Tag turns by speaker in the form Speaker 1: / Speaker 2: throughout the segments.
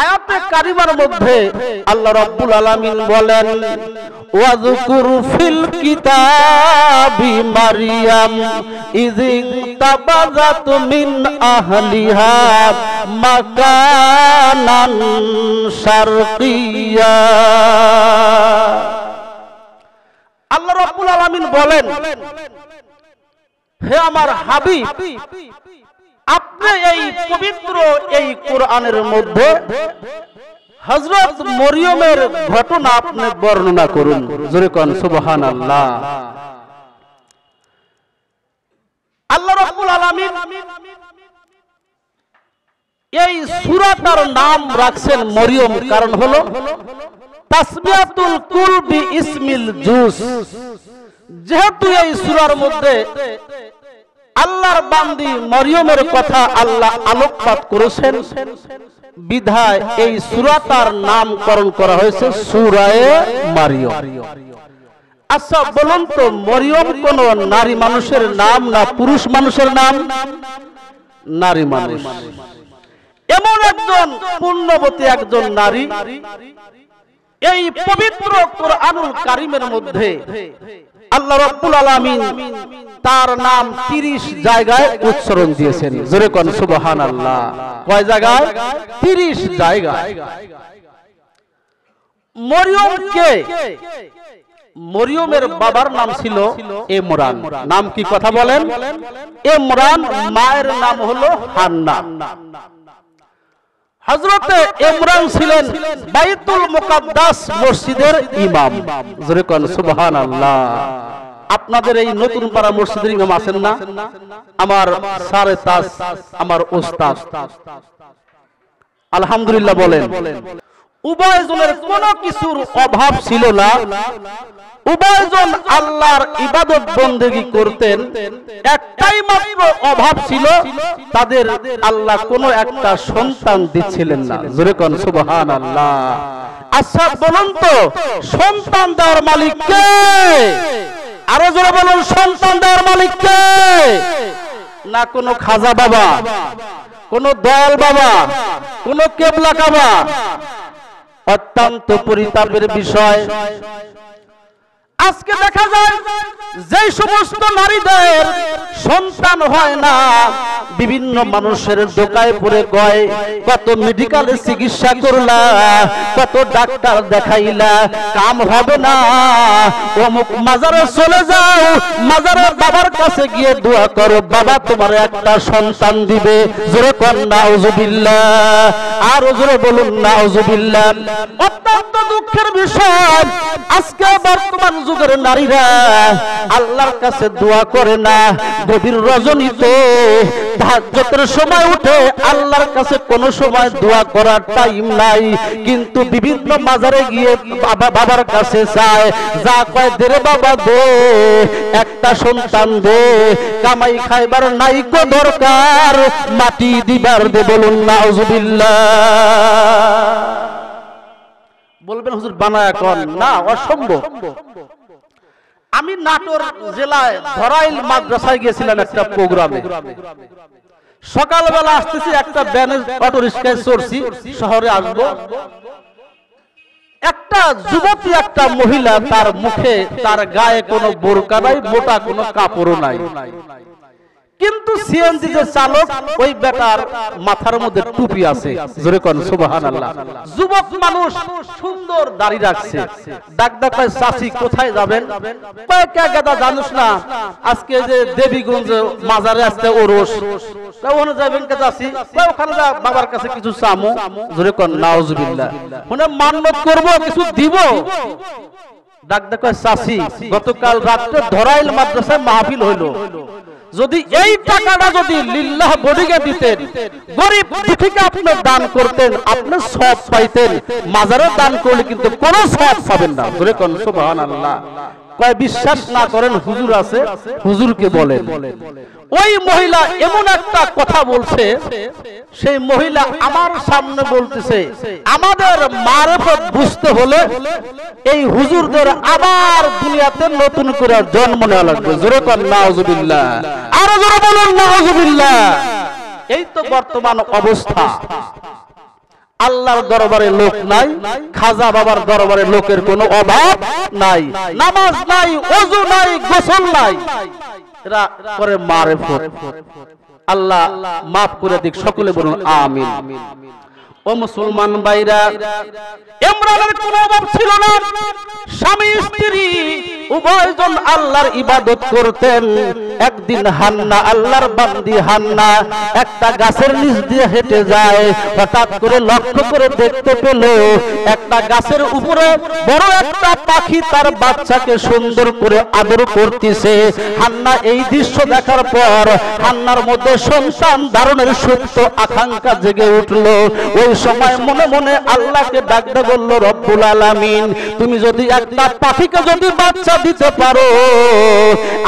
Speaker 1: আয়াতে কারিমার মধ্যে আল্লাহ রাব্বুল আলামিন বলেন ওয়াযকুর ফিল কিতাবি মারইয়াম ইযিন তাবাযাত মিন আহলিহা মাকানান শারকিয়া। আল্লাহ রাব্বুল আলামিন বলেন, হে আমার হাবিব, আপনি এই পবিত্র এই কোরআনের মধ্যে হযরত মরিয়মের ঘটনা আপনি বর্ণনা করুন। জোরে কোন সুবহানাল্লাহ। আল্লাহ রাব্বুল আলামিন এই সূরাটার নাম রাখছেন মরিয়ম, কারণ হলো তাসমিয়াতুল কুলবি ইসমিল জুস। যেহেতু এই সূরার মধ্যে আল্লাহর বান্দি মরিয়মের কথা আল্লাহ আলোকপাত করেছেন, বিধায় এই সূরাটার নামকরণ করা হয়েছে সূরায়ে মারইয়াম। আচ্ছা বলুন তো, মরিয়ম কোন নারী মানুষের নাম না পুরুষ মানুষের নাম? নারী মানুষ। এমন একজন পুণ্যবতী একজন নারী এই পবিত্র কোরআনুল কারীমের মধ্যে আল্লাহ রাব্বুল আলামিন তার নাম 30 জায়গায় উচ্চারণ দিয়েছেন। জোরে কোন সুবহানাল্লাহ। কয় জায়গায়? 30 জায়গায়। মরিয়মকে, মরিয়মের বাবার নাম ছিল ইমরান। নাম কি কথা বলেন? ইমরান। মায়ের নাম হলো হান্না। হযরতে ইমরান ছিলেন বাইতুল মুকাদ্দাস মসজিদের ইমাম। জোরে কোন সুবহানাল্লাহ। আপনাদের এই নতুন পাড়া মসজিদের ইমাম আছেন না? আমার সারে তাজ, আমার উস্তাদ, আলহামদুলিল্লাহ বলেন। উভয়জনের কোনো কিছুর অভাব ছিল না। উভয়জন আল্লাহর ইবাদত বন্দেগী করতেন। একটাই মাত্র অভাব ছিল, তাদের আল্লাহ কোনো একটা সন্তান দিচ্ছিলেন না। জোরে কোন সুবহানাল্লাহ। আচ্ছা বলুন তো, সন্তান দেওয়ার মালিক কে? আরো জোরে বলুন, সন্তান দেওয়ার মালিক কে? না কোনো খাজা বাবা, কোনো দয়াল বাবা, কোনো কেবলা কাবা? অত্যন্ত পরিতাপের বিষয়। আজকে দেখা যায় যে সমস্ত নারীদের সন্তান হয় না, বিভিন্ন মানুষের দোকায় পড়ে গয়, কত মেডিকেলে চিকিৎসা করলা, কত ডাক্তার দেখাইলা, কাম হবে না, অমুক মাজারে চলে যাও, মাজারের বাবার কাছে গিয়ে দোয়া করো, বাবা তোমার একটা সন্তান দিবে। জোরে কোন নাউজুবিল্লাহ। আর জোরে বলুন নাউজুবিল্লাহ। অত্যন্ত দুঃখের বিষয়, আজকে বর্তমান যুগের নারীরা আল্লাহর কাছে দোয়া করে না। গভীর রজনীতে তাহাজ্জুদের সময় উঠে আল্লাহর কাছে কোনো সময় দোয়া করার টাইম নাই, কিন্তু বিভিন্ন মাজারে গিয়ে বাবার কাছে চায়, যা কয় দে রে বাবা দে, একটা সন্তান দে, কামাই খাইবার নাই কো দরকার, মাটি দিবার দে। বলুন নাউজুবিল্লাহ। বলবেন হুজুর বানায়া কোন? না, অসম্ভব। আমি নাটোর জেলায় ধরাইল মাদ্রাসায় গিয়েছিলাম একটা প্রোগ্রামে। সকালবেলা আসতেছি, একটা ভ্যানে অটো রিক্সায় চড়ছি, শহরে আসবো। একটা যুবতী, একটা মহিলা, তার মুখে, তার গায়ে কোনো বোরকা নাই, মোটা কোনো কাপড়ও নাই, কিন্তু সিএনজি যে চালক, ওই বেটার মাথার মধ্যে টুপি আছে। জোরে কোন সুবহানাল্লাহ। যুবক মানুষ, সুন্দর দাড়ি রাখছে। ডাক কয় চাচি কোথায় যাবেন? কয় কে গাদা জানিস না, আজকে যে দেবীগঞ্জ মাজারে আসছে ওরস, ওখানে যাবেন কে চাচি? কয় ওখানে যা, বাবার কাছে কিছু চামু। জোরে কোন নাউজুবিল্লাহ। মানে মান্নত করব, কিছু দিব। ডাক কয় চাচি, গতকাল রাতে ধরাইল মাদ্রাসায় মাহফিল হইল, যদি এই টাকাটা যদি লিল্লাহ বডিকে দিতেন, গরিব দুঃখীকে আপনি দান করতেন, আপনি সওয়াব পাইতেন। মাজারে দান করলে কিন্তু কোনো সওয়াব পাবেন না। জোরে কোন সুবহানাল্লাহ। কয় বিশ্বাস না করেন, হুজুর আছে, হুজুরকে বলেন। ওই মহিলা এমন একটা কথা বলছে, সেই মহিলা আমার সামনে বলতেছে, আমাদের মারিফত বুঝতে হলে এই হুজুরদের আবার দুনিয়াতে নতুন করে জন্ম নেওয়া লাগবে। জোরে কোন নাউজুবিল্লাহ। আরো জোরে বলুন নাউজুবিল্লাহ। এই তো বর্তমান অবস্থা। আল্লাহর দরবারে লোক নাই, খাজা বাবার দরবারে লোকের কোনো অভাব নাই, নামাজ নাই, ওযু নাই, গোসল নাই, এরা করে মারেফত। আল্লাহ মাফ করে দিক, সকলে বলুন আমিন। ও মুসলমান ভাইরা, ইমরানের কোনো অভাব ছিল না, স্বামী স্ত্রী উভয়জন আল্লাহর ইবাদত করতেন। একদিন হান্না, আল্লাহর বান্দি হান্না একটা গাছের নিচ দিয়ে হেঁটে যায়, হঠাৎ করে লক্ষ্য করে দেখতে পেল একটা গাছের উপরে বড় একটা পাখি তার বাচ্চাকে সুন্দর করে আদর করতেছে। হান্না এই দৃশ্য দেখার পর হান্নার মধ্যে সন্তান ধারণের সুপ্ত আকাঙ্ক্ষা জেগে উঠল। ওই সময় মনে মনে আল্লাহকে ডাকতে বলল, রব্বুল আলামিন, তুমি যদি একটা পাখিকে যদি বাচ্চা দিতে পারো,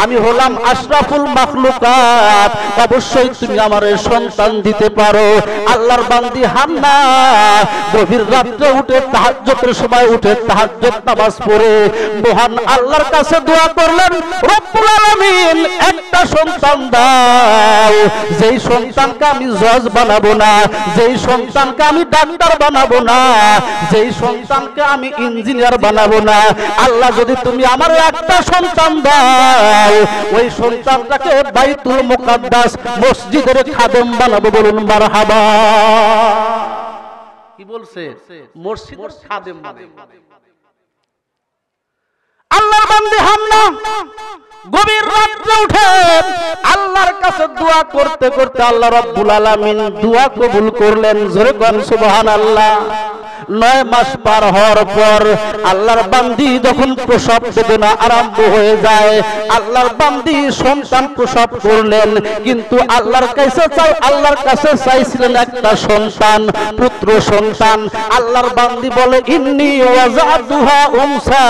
Speaker 1: আমি হলাম আশরাফুল মাখলুকাত, অবশ্যই তুমি আমার সন্তান দিতে পারো। আল্লাহর বান্দি হান্না গভীর রাত্রে উঠে তাহাজ্জুদের সময় উঠে তাহাজ্জুদ নামাজ পড়ে মহান আল্লাহর কাছে দোয়া করলেন, রব্বুল আলামিন, একটা সন্তান দাও, যেই সন্তানকে আমি জজ বানাবো না, যেই সন্তানকে আমি ডাক্তার বানাবো না, যেই সন্তানকে আমি ইঞ্জিনিয়ার বানাবো না, আল্লাহ যদি তুমি আমার একটা সন্তান দাও, ওই সন্তানটাকে বাইতুল মুকাদ্দাস মসজিদের খাদেম বানাবো। বলুন মারহাবা। কি বলছে? মসজিদের খাদেম বানাবো। আল্লাহর বান্দা হান্না গভীর রাত্রে উঠে আল্লাহর কাছে দোয়া করতে করতে আল্লাহ রাব্বুল আলামিন দোয়া কবুল করলেন। জোরে কোন সুবহানাল্লাহ। 9 মাস পার হওয়ার পর আল্লাহর বান্দি যখন প্রসব বেদনা আরম্ভ হয়ে যায়, আল্লাহর বান্দি সন্তান প্রসব করলেন, কিন্তু আল্লাহর কাছে চাইছিলেন একটা সন্তান, পুত্র সন্তান। আল্লাহর বান্দি বলে, ইন্নী ওয়াজাদুহা উনসা,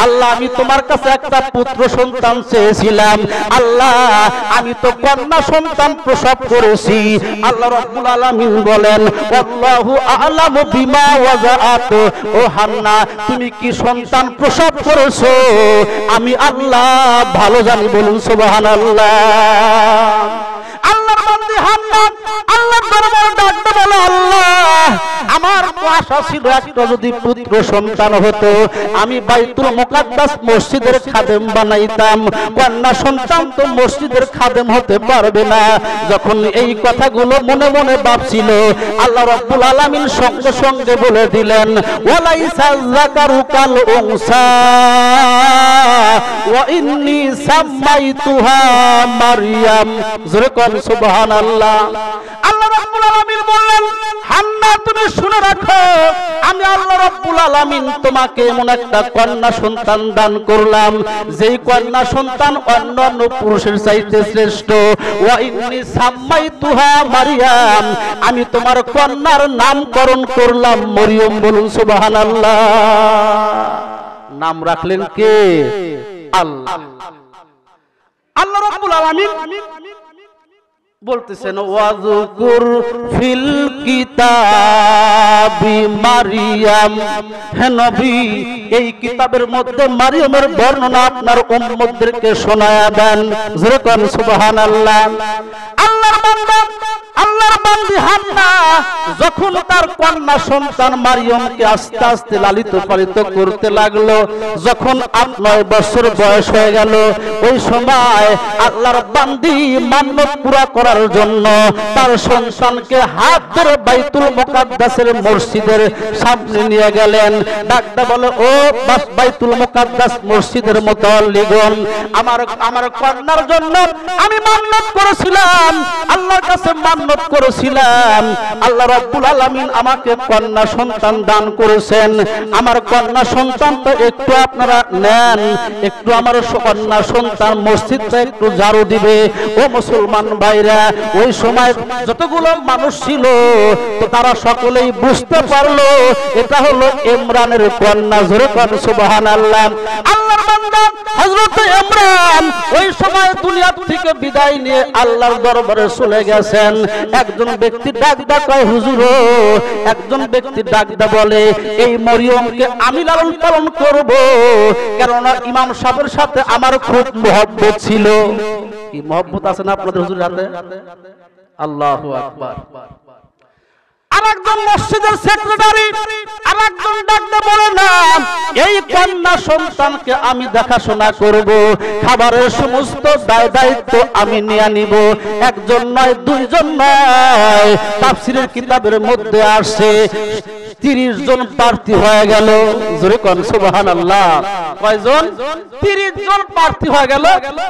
Speaker 1: আল্লাহ আমি তোমার কাছে একটা পুত্র সন্তান চেয়েছিলাম, আল্লাহ আমি তো কন্যা সন্তান প্রসব করেছি। আল্লাহ রাব্বুল আলামিন বলেন, আল্লাহু আ'লামু বিমা ওয়াজাআত, ও হান্না তুমি কি সন্তান প্রসব করেছো আমি আল্লাহ ভালো জানি। বলুন সুবহানাল্লাহ। আল্লাহর বান্দা হান্না আল্লাহর দরবারে ডাকতে বলে, আল্লাহ আমার আশা ছিল একটা যদি পুত্র সন্তান হতো, আমি বাইতুল মুকাদ্দাস মসজিদের খাদেম বানাইতাম, কন্যা সন্তান তো মসজিদের খাদেম হতে পারবে না। যখন এই কথাগুলো মনে মনে ভাবছিল, আল্লাহ রাব্বুল আলামিন সঙ্গে সঙ্গে বলে দিলেন, ওয়ালাইসা যাকারু কাল উনসা ওয়া ইন্নী সামাইতুহা মারইয়াম। জোরে কোন সুবহানাল্লাহ। আল্লাহ রাব্বুল আলামিন বললেন, হান্না তুমি শুনে রাখো, আমি আল্লাহ রাব্বুল আলামিন তোমাকে এমন একটা কন্যা সন্তান দান করলাম, যেই কন্যা সন্তান অন্যান্য পুরুষের চাইতে শ্রেষ্ঠ। ওয়া ইন্নী সামাইতুহা মারইয়াম, আমি তোমার কন্যার নামকরণ করলাম মরিয়ম। বলুন সুবহানাল্লাহ। নাম রাখলেন কে? আল্লাহ। আল্লাহ রাব্বুল আলামিন বলতেছেন, ওয়াজকুর ফিল কিতাবি মারিয়াম, হে নবী এই কিতাবের মধ্যে মারিয়ামের বর্ণনা আপনার উম্মতদেরকে শোনায়া দেন। জোরে কোন সুবহানাল্লাহ। আল্লাহর বান্দা আল্লাহর বান্দি হান্না যখন তার কন্যা সন্তান মারিয়ামকে আস্তে আস্তে লালিত পালিত করতে লাগলো, যখন 8-9 বছর বয়স হয়ে গেল, ওই সময় আল্লাহর বান্দি মান্নত পুরা করার জন্য তার সন্তানকে হাত ধরে বাইতুল মুকাদ্দাসের মসজিদের সামনে নিয়ে গেলেন। ডাকতে বলে, ও বাইতুল মুকাদ্দাস মসজিদের মুতাল্লিগণ, আমার কন্যার জন্য আমি মান্নত করেছিলাম, আল্লাহর কাছে মান্নত করেছিলাম, আল্লাহ রাব্বুল আলামিন আমাকে কন্যা সন্তান দান করেছেন, আমার কন্যা সন্তান তো একটু আপনারা নেন, একটু আমার কন্যা সন্তান মসজিদটা একটু ঝাড়ু দিবে। ও মুসলমান ভাইরা, ওই সময় যতগুলো মানুষ ছিল তো তারা সকলেই বুঝতে পারলো এটা হলো ইমরানের কন্যা। জোরে কোন সুবহানাল্লাহ। আল্লাহর বান্দা হযরত ইমরান ওই সময় দুনিয়া থেকে বিদায় নিয়ে আল্লাহর দরবারে চলে গেছেন। একজন ব্যক্তি ডাকদা কয়, হুজুর একজন ব্যক্তি ডাকদা বলে, এই মরিয়মকে আমি লালন পালন করব, কেননা ইমাম সাহেবের সাথে আমার খুব মহব্বত ছিল। কি মহব্বত আছে না আপনাদের হুজুরের হাতে? আল্লাহু আকবার। আর একজন মসজিদের সেক্রেটারি আর একজন ডাকতে বলে না, এই কন্যা সন্তানকে আমি দেখাশোনা করব, খাবারের সমস্ত দায় দায়িত্ব আমি নিয়ে নিব। একজন নয়, দুইজন নয়, তাফসীরের কিতাবের মধ্যে আসে 30 জন প্রার্থী হয়ে গেল। জোরে কোন সুবহানাল্লাহ। কয়জন? 30 জন প্রার্থী হয়ে গেল।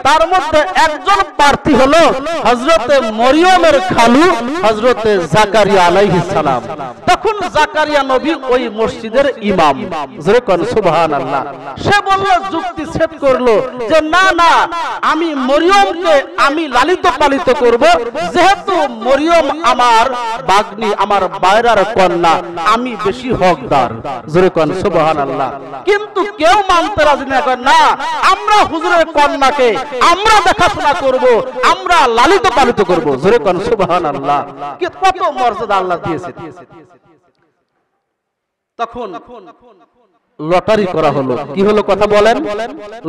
Speaker 1: তার মধ্যে একজন প্রার্থী হলো হযরতে মরিয়মের খালু হযরতে জাকারিয়া আলাইহিস সালাম। তখন জাকারিয়া নবী ওই মসজিদের ইমাম। জোরে কোন সুবহানাল্লাহ। সে বলল, যুক্তি ছেদ করলো যে না না, আমি মরিয়মকে আমি লালিত পালিত করব, যেহেতু মরিয়ম আমার বাগ্নি, আমার বাইরার কন্যা, আমি বেশি হকদার। জোরে কোন সুবহানাল্লাহ। কিন্তু কেউ মানতে রাজি না, কয় না, আমরা হুজুরের কন্যাকে আমরা দেখাশোনা করব, আমরা লালিত পালিত করব। জোরে কোন সুবহানাল্লাহ। কত মর্যাদা আল্লাহ দিয়েছে। তখন লটারি করা হলো। কি হলো কথা বলেন?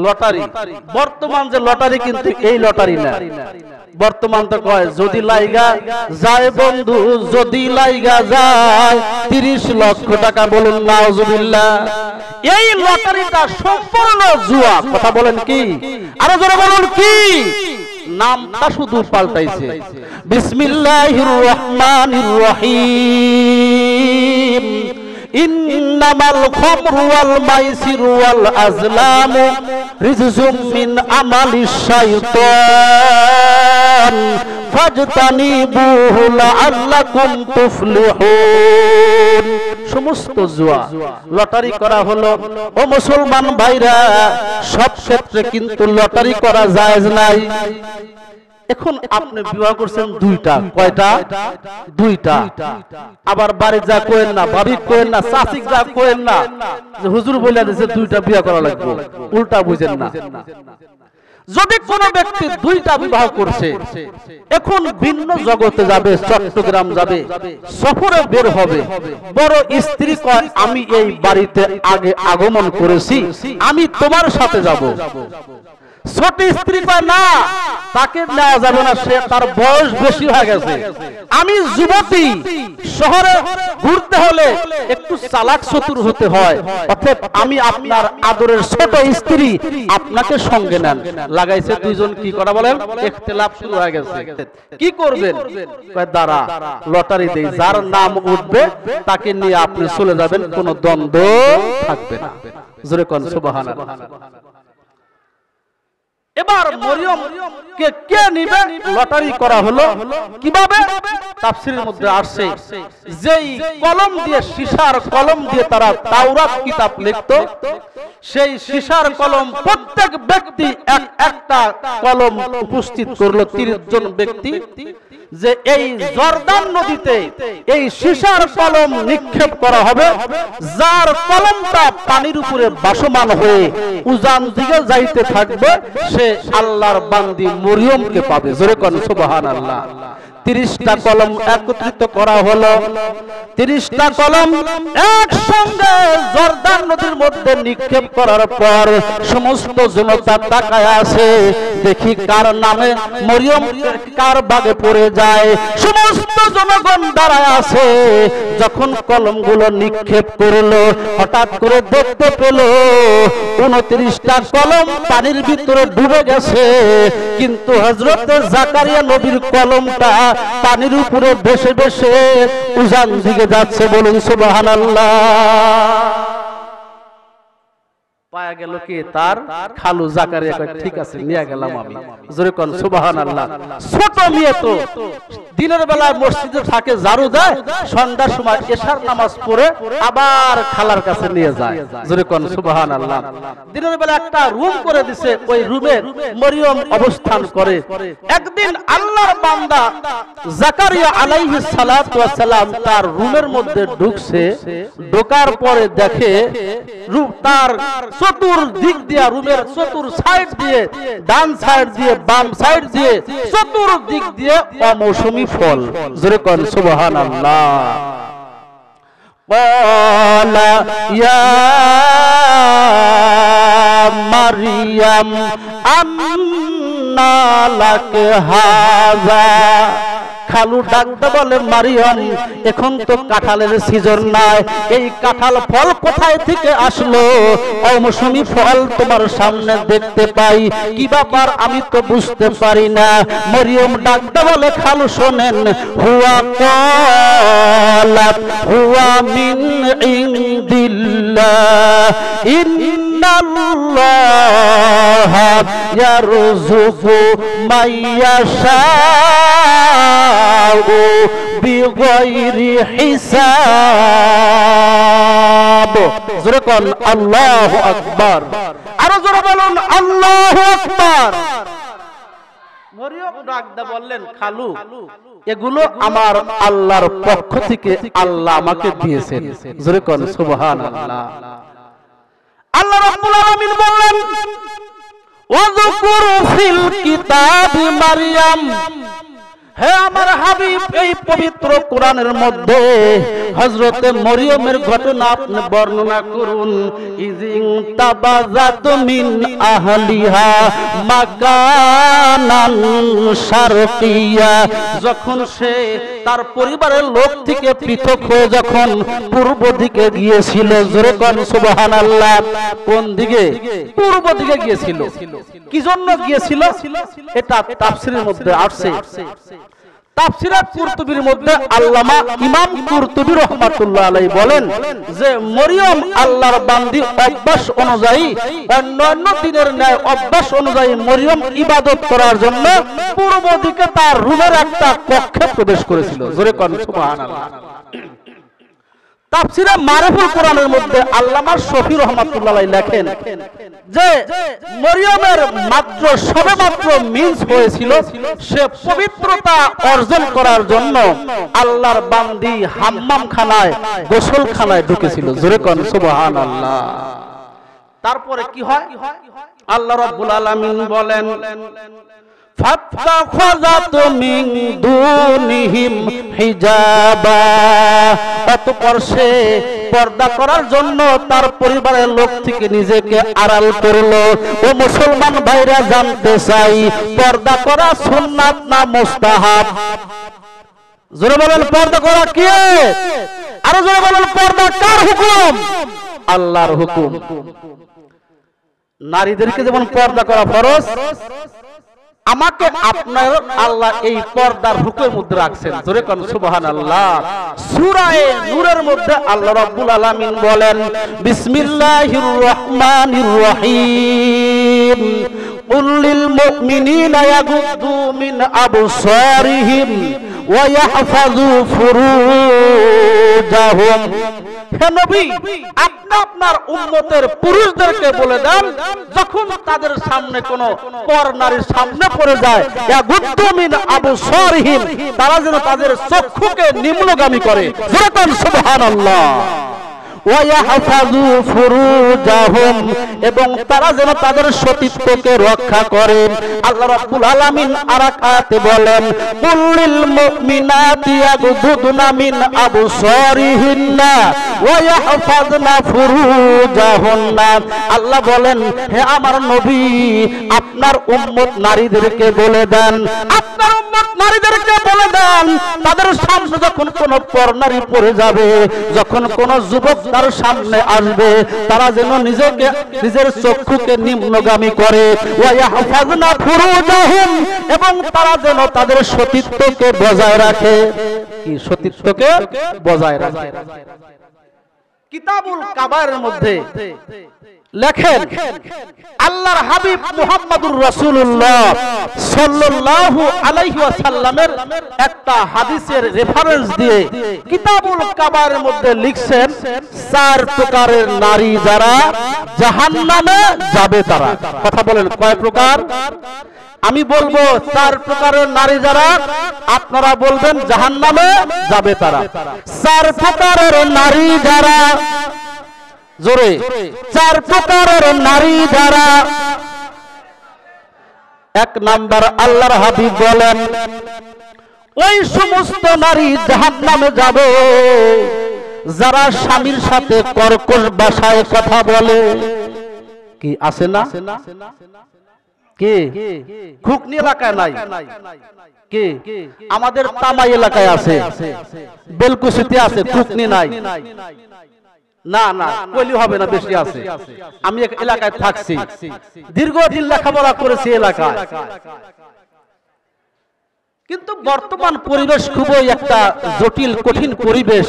Speaker 1: লটারি। বর্তমান যে লটারি, কিন্তু এই লটারি না। বর্তমান তো কয় যদি লাইগা যায় বন্ধু, যদি লাইগা যায় 30 লক্ষ টাকা। বলুন নাউজুবিল্লাহ। এই লটারিটা সম্পূর্ণ জুয়া। কথা বলেন কি? আরো জোরে বলুন কি? নামটা শুধু পাল্টাইছে। বিসমিল্লাহির রহমানির রহিম। ইন্নামাল খামরু ওয়াল মাইসিরু ওয়াল আজলামু রিজজুম মিন আমালিশ শাইতান ফাজতানিবুহু লাআল্লাকুম তুফলিহুন। সমস্ত জুয়া লটারি করা হলো। ও মুসলমান ভাইরা, সব ক্ষেত্রে কিন্তু লটারি করা জায়েজ নাই। এখন আপনি বিবাহ করছেন দুইটা, কয়টা? দুইটা। আবার বাড়ি যা কোয়েন না, ভাবি কোয়েন না, চাচিক যা কোয়েন না যে হুজুর বলে দিয়েছে দুইটা বিয়ে করা লাগবে, উল্টা বুঝেন না। যদি কোন ব্যক্তি দুইটা বিবাহ করছে, এখন ভিন্ন জগতে যাবে, চট্টগ্রাম যাবে, সফরে বের হবে, বড় স্ত্রী কয় আমি এই বাড়িতে আগে আগমন করেছি, আমি তোমার সাথে যাব। ছোট স্ত্রী কয় না, তাকে নেওয়া যাবে না, সে তার বয়স বেশি হয়ে গেছে, আমি যুবতী, শহরে ঘুরতে হলে একটু চালাক চতুর হতে হয়, অর্থাৎ আমি আপনার আদরের ছোট স্ত্রী, আপনাকে সঙ্গে নেন। লাগাইছে দুইজন, কি করা বলেন? ইখতিলাফ শুরু হয়ে গেছে। কি করবেন? কয় দাঁড়া, লটারি দেই, যার নাম উঠবে তাকে নিয়ে আপনি চলে যাবেন, কোনো দ্বন্দ্ব থাকবে না। জোরে কোন সুবহানাল্লাহ। এবার মরিয়ম কে নিবে? লটারি করা হলো। কিভাবে? তাফসীরের মধ্যে আসছে, যেই কলম দিয়ে, সীসার কলম দিয়ে তারা তাওরাত কিতাব লিখত, সেই সীসার কলম প্রত্যেক ব্যক্তি একটা কলম উপস্থিত করলো, 30 জন ব্যক্তি, যে এই জর্দান নদীতে এই সীসার কলম নিক্ষেপ করা হবে, যার কলমটা পানির উপরে ভাসমান হয়ে উজান দিকে যাইতে থাকবে, সে আল্লাহর বান্দি মরিয়মকে পাবে। জোরে কোন সুবহানাল্লাহ। 30টা কলম একত্রিত করা হলো। 30টা কলম একসঙ্গে জর্দান নদীর মধ্যে নিক্ষেপ করার পর সমস্ত জনতা তাকায় আছে, দেখি কার নামে মরিয়ম কার ভাগে পড়ে যায়। সমস্ত জনগণ দাঁড়ায় আছে। যখন কলমগুলো নিক্ষেপ করলো, হঠাৎ করে দেখতে পেল 29টা কলম পানির ভিতরে ডুবে গেছে, কিন্তু হযরত জাকারিয়া নবীর কলমটা পানির উপরে ভেসে ভেসে উজান দিকে যাচ্ছে। বলুন সুবহানাল্লাহ। পায়া গেল কি? তার খালু জাকারিয়া কয় ঠিক আছে, নিয়ে গেলাম আমি। জোরে কোন সুবহানাল্লাহ। ছোট মেয়ে তো দিনের বেলা মসজিদে থাকে, ঝাড়ু দেয়, সন্ধ্যার সময় এশার নামাজ পড়ে আবার খালার কাছে নিয়ে যায়। জোরে কোন সুবহানাল্লাহ। দিনের বেলা একটা রুম করে দিছে, ওই রুমে মরিয়ম অবস্থান করে। একদিন আল্লাহর বান্দা জাকারিয়া আলাইহিস সালাতু ওয়াস সালাম তার রুমের মধ্যে ঢুকছে। ঢোকার পরে দেখে তার চতুর্দিক দিয়ে, রুমের চতুর সাইড দিয়ে, ডান সাইড দিয়ে, বাম সাইড দিয়ে, চতুর্দিক দিয়ে অমৌসুমী ফল। জোরে কোন সুবহানাল্লাহ। ক্বালা ইয়া মারইয়াম আন্না লাকা হাযা। খালু ডাকতে বলে মারিয়াম এখন তো কাঁঠালের সিজন নাই, এই কাঁঠাল ফল কোথায় থেকে আসলো? অমৌসুমী ফল তোমার সামনে দেখতে পাই, কি ব্যাপার আমি তো বুঝতে পারি না। মারিয়াম ডাকতে বলে খালু শোনেন, হুয়া ক্বালাত হুয়া মিন ইনদিল্লাহ ইন্নাল্লাহা ইয়ারযুকু মাইয়াশা বিগাইরি হিসাব। জোরে কোন আল্লাহু আকবার, আরো জোরে বলুন আল্লাহু আকবার। মরিয়ম ডাকতে বললেন খালু এগুলো আমার আল্লাহর পক্ষ থেকে আল্লাহ আমাকে দিয়েছেন। জোরে কোন সুবহানাল্লাহ। আল্লাহ রাব্বুল আলামিন বললেন ওয়াযকুর ফিল কিতাবি মারইয়াম। হে আমার হাবিব, এই পবিত্র কোরআনের মধ্যে হযরতে মরিয়মের ঘটনা আপনি বর্ণনা করুন। ইজিন তাবাযাত মিন আহলিহা মাকানান শারকিয়া। যখন সে তার পরিবারের লোক থেকে পৃথক হয়ে যখন পূর্ব দিকে গিয়েছিল। জোরে কোন সুবহানাল্লাহ। কোন দিকে? পূর্ব দিকে গিয়েছিল। কি জন্য গিয়েছিল? এটা তাফসীরের মধ্যে আসছে। তাফসীরে কুরতুবীর মধ্যে আল্লামা ইমাম কুরতুবী রাহমাতুল্লাহ আলাইহি বলেন যে মরিয়ম আল্লাহর বান্দি অভ্যাস অনুযায়ী অন্যান্য দিনের ন্যায় অভ্যাস অনুযায়ী মরিয়ম ইবাদত করার জন্য পূর্ব দিকে তার রুমের একটা কক্ষে প্রবেশ করেছিল। জোরে কোন সুবহানাল্লাহ। তাফসীরে মারিফুল কোরআনের মধ্যে আল্লামা শফি রাহমাতুল্লাহ আলাইহি লেখেন যে মরিয়মের মাত্র সবেমাত্র মিন্স হয়েছিল সে পবিত্রতা অর্জন করার জন্য আল্লাহর বান্দি হাম্মামখানায় গোসলখানায় ঢুকেছিল। জোরে কোন সুবহানাল্লাহ। তারপরে কি হয়? আল্লাহ রাব্বুল আলামিন বলেন ফাত্তাখাযাত মিন দুনিহিম হিজাবা। অতঃপর সে পর্দা করার জন্য তার পরিবারের লোক থেকে নিজেকে আড়াল করলো। ও মুসলমান ভাইরা জানতে চাই পর্দা করা সুন্নাত না মুস্তাহাব? জোরে বলেন পর্দা করা কি? আরো জোরে বলেন পর্দা কার হুকুম? আল্লাহর হুকুম। নারীদেরকে যেমন পর্দা করা ফরজ, আমাকে আপনার আল্লাহ এই পর্দার হুকুমের মধ্যে রাখছেন। জোরে কোন সুবহানাল্লাহ। সূরা নূরের মধ্যে আল্লাহ রাব্বুল আলামিন বলেন বিসমিল্লাহির রহমানির রহিম কুল লিল মুমিনিনা ইয়াগুদ্দু মিন আবসারিহিম ওয়া ইয়াহফাযু ফুরুজাহুম। হে নবী, আপনি আপনার উম্মতের পুরুষদেরকে বলে দেন যখন তাদের সামনে কোন পর নারীর সামনে পড়ে যায় ইয়াগুদ্দু মিন আবসারিহিম, তারা যেন তাদের চক্ষুকে নিম্নগামী করে। জোরে কোন সুবহানাল্লাহ। ওয়া ইয়াহফাযু ফুরুজাহুম, এবং তারা যেন তাদের সতীত্বকে রক্ষা করে। আল্লাহ রাব্বুল আলামিন আরেক আয়াতে বলেন কুল লিল মুমিনাতি ইয়াগুদুনা মিন আবসারিহিন্না ওয়া ইয়াহফাযনা ফুরুজাহুন্না। আল্লাহ বলেন হে আমার নবী, আপনার উম্মত নারীদেরকে বলে দেন, আপনার উম্মত নারীদেরকে বলে দেন তাদের সামনে যখন কোন পর নারী পড়ে যাবে, যখন কোন যুবক তার সামনে আসবে, তারা যেন নিজের চক্ষুকে নিম্নগামী করে। ওয়া ইয়াহফাযনা ফুরুজাহুম, এবং তারা যেন তাদের সতীত্বকে বজায় রাখে। কি সতীত্বকে বজায় রাখে? কিতাবুল কাবায়ের মধ্যে লেখেন আল্লাহর হাবিব মুহাম্মদুর রাসূলুল্লাহ সাল্লাল্লাহু আলাইহি ওয়াসাল্লামের একটা হাদিসের রেফারেন্স দিয়ে কিতাবুল কাবায়ের মধ্যে লিখছেন 4 প্রকারের নারী যারা জাহান্নামে যাবে তারা। কথা বলেন কয় প্রকার? আমি বলবো 4 প্রকারের নারী যারা, আপনারা বলবেন জাহান্নামে যাবে তারা। 4 প্রকারের নারী যারা, জোরে 4 প্রকারের নারী যারা। 1 নাম্বার আল্লাহর হাবিব বলেন ওই সমস্ত নারী জাহান্নামে যাবে যারা স্বামীর সাথে কর্কশ ভাষায় কথা বলে। কি আছে না? কে খুকনি এলাকায় নাই, কে আমাদের তামাই এলাকায় আছে, বেলকুচিতে আছে, খুকনি নাই। না না কইলি হবে না, বেশি আছে। আমি এক এলাকায় থাকছি, দীর্ঘদিন লেখাপড়া করেছি এলাকায়, কিন্তু বর্তমান পরিবেশ খুবই একটা জটিল কঠিন পরিবেশ।